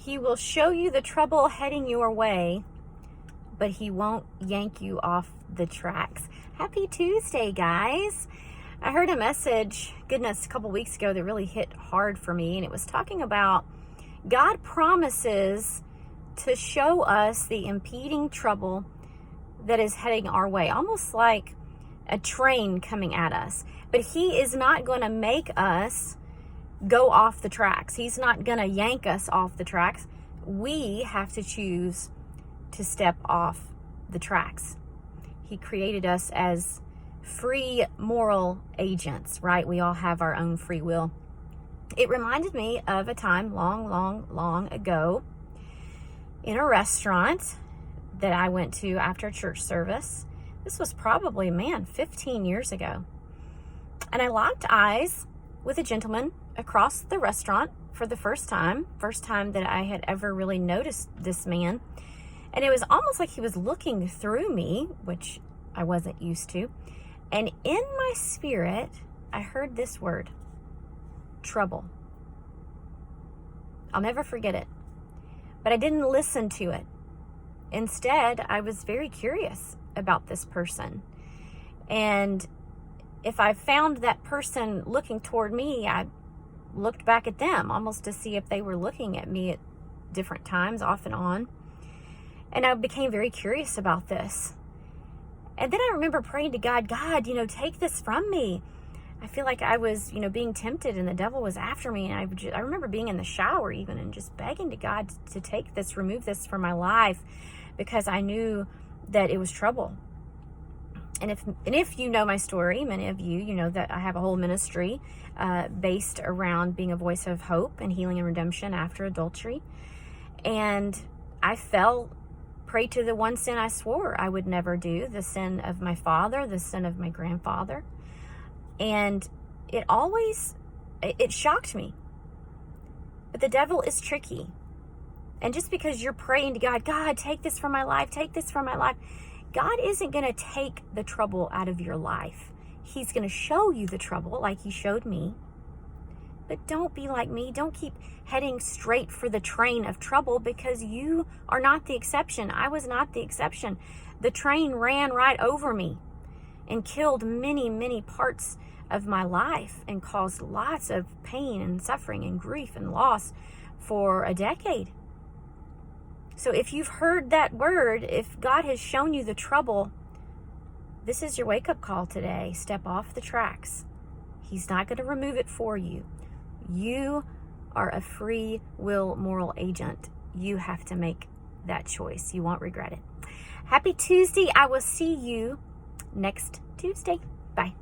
He will show you the trouble heading your way, but he won't yank you off the tracks. Happy Tuesday, guys. I heard a message, goodness, a couple weeks ago that really hit hard for me, and it was talking about God promises to show us the impeding trouble that is heading our way, almost like a train coming at us. But he is not going to make us go off the tracks. He's not going to yank us off the tracks. We have to choose to step off the tracks. He created us as free moral agents, right? We all have our own free will. It reminded me of a time long ago in a restaurant that I went to after church service. This was probably, 15 years ago. And I locked eyes with a gentleman across the restaurant for the first time that I had ever really noticed this man. And it was almost like he was looking through me, which I wasn't used to. And in my spirit, I heard this word, trouble. I'll never forget it. But I didn't listen to it. Instead, I was very curious about this person. And if I found that person looking toward me, I looked back at them almost to see if they were looking at me at different times, off and on. And I became very curious about this. And then I remember praying to God, take this from me. I feel like I was, being tempted and the devil was after me. And I remember being in the shower even and just begging to God to take this, remove this from my life, because I knew that it was trouble. And if you know my story, many of you know that I have a whole ministry based around being a voice of hope and healing and redemption after adultery. And I prayed to the one sin I swore I would never do, the sin of my father, the sin of my grandfather. And it shocked me. But the devil is tricky. And just because you're praying to God, take this from my life, take this from my life, God isn't going to take the trouble out of your life. He's going to show you the trouble like he showed me. But don't be like me. Don't keep heading straight for the train of trouble, because you are not the exception. I was not the exception. The train ran right over me and killed many parts of my life and caused lots of pain and suffering and grief and loss for a decade. So if you've heard that word, if God has shown you the trouble, this is your wake-up call today. Step off the tracks. He's not going to remove it for you. You are a free will moral agent. You have to make that choice. You won't regret it. Happy Tuesday. I will see you next Tuesday. Bye.